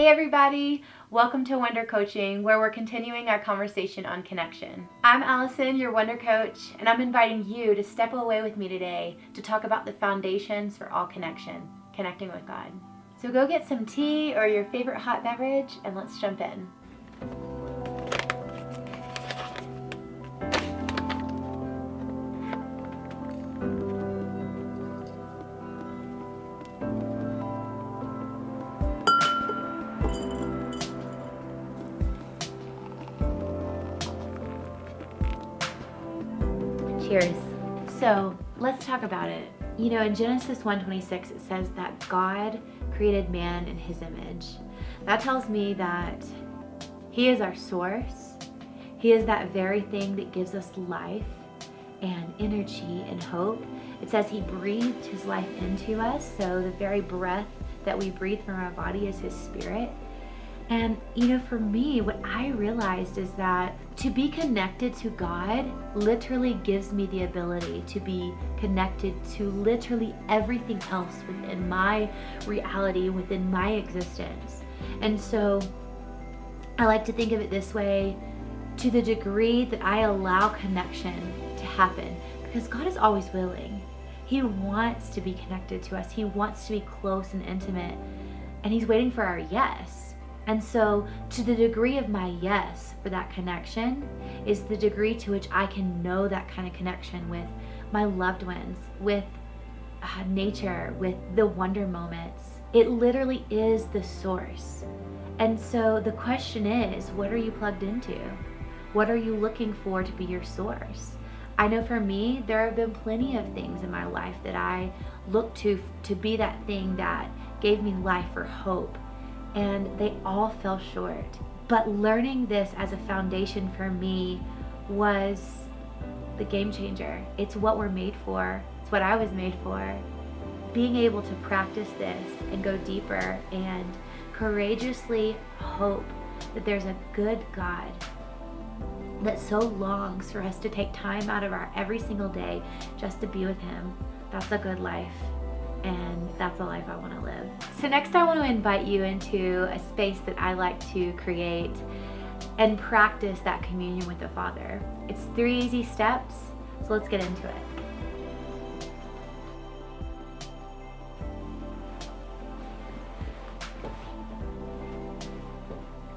Hey everybody! Welcome to Wonder Coaching, where we're continuing our conversation on connection. I'm Allison, your Wonder Coach, and I'm inviting you to step away with me today to talk about the foundations for all connection, connecting with God. So go get some tea or your favorite hot beverage and let's jump in. Cheers. So let's talk about it. You know, in Genesis 1:26, it says that God created man in his image. That tells me that he is our source. He is that very thing that gives us life and energy and hope. It says he breathed his life into us. So the very breath that we breathe from our body is his spirit. And you know, for me, what I realized is that to be connected to God literally gives me the ability to be connected to literally everything else within my reality, within my existence. And so I like to think of it this way: to the degree that I allow connection to happen, because God is always willing. He wants to be connected to us. He wants to be close and intimate, and he's waiting for our yes. And so to the degree of my yes for that connection is the degree to which I can know that kind of connection with my loved ones, with nature, with the wonder moments. It literally is the source. And so the question is, what are you plugged into? What are you looking for to be your source? I know for me, there have been plenty of things in my life that I look to be that thing that gave me life or hope. And they all fell short. But learning this as a foundation for me was the game changer. It's what we're made for. It's what I was made for. Being able to practice this and go deeper and courageously hope that there's a good God that so longs for us to take time out of our every single day just to be with him. That's a good life. And that's a life I want to live. So next I want to invite you into a space that I like to create and practice that communion with the Father. It's 3 easy steps, so let's get into it.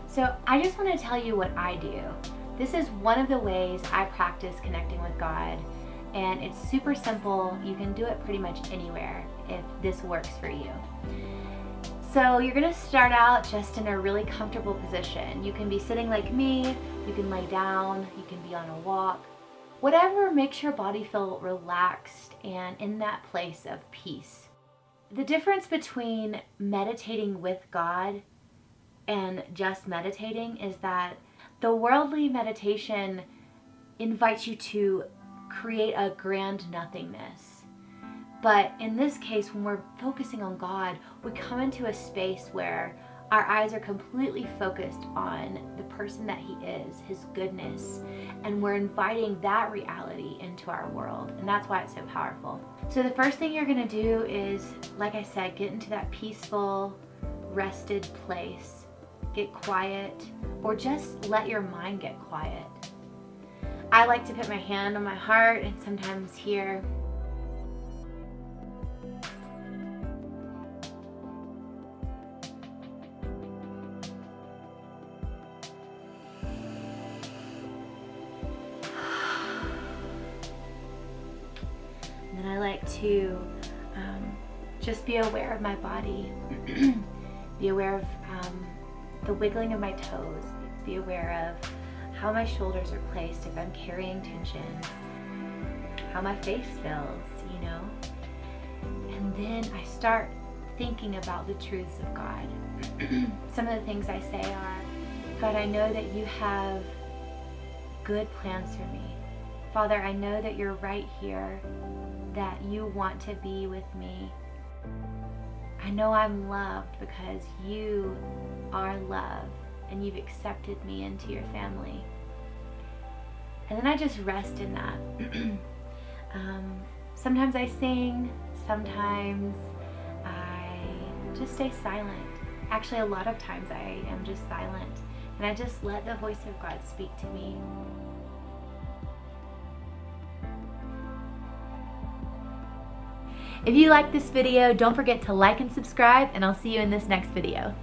So I just want to tell you what I do. This is one of the ways I practice connecting with God. And it's super simple. You can do it pretty much anywhere if this works for you. So you're gonna start out just in a really comfortable position. You can be sitting like me, you can lay down, you can be on a walk. Whatever makes your body feel relaxed and in that place of peace. The difference between meditating with God and just meditating is that the worldly meditation invites you to create a grand nothingness. But in this case, when we're focusing on God, we come into a space where our eyes are completely focused on the person that he is, his goodness, and we're inviting that reality into our world. And that's why it's so powerful. So the first thing you're gonna do is, like I said, get into that peaceful, rested place. Get quiet, or just let your mind get quiet. I like to put my hand on my heart and sometimes here. And then I like to just be aware of my body, be aware of the wiggling of my toes, be aware of how my shoulders are placed, if I'm carrying tension, how my face feels, you know. And then I start thinking about the truths of God. Some of the things I say are, God, I know that you have good plans for me. Father, I know that you're right here, that you want to be with me. I know I'm loved because you are love and you've accepted me into your family. And then I just rest in that. Sometimes I sing, sometimes I just stay silent. Actually, a lot of times I am just silent and I just let the voice of God speak to me. If you like this video, don't forget to like and subscribe, and I'll see you in this next video.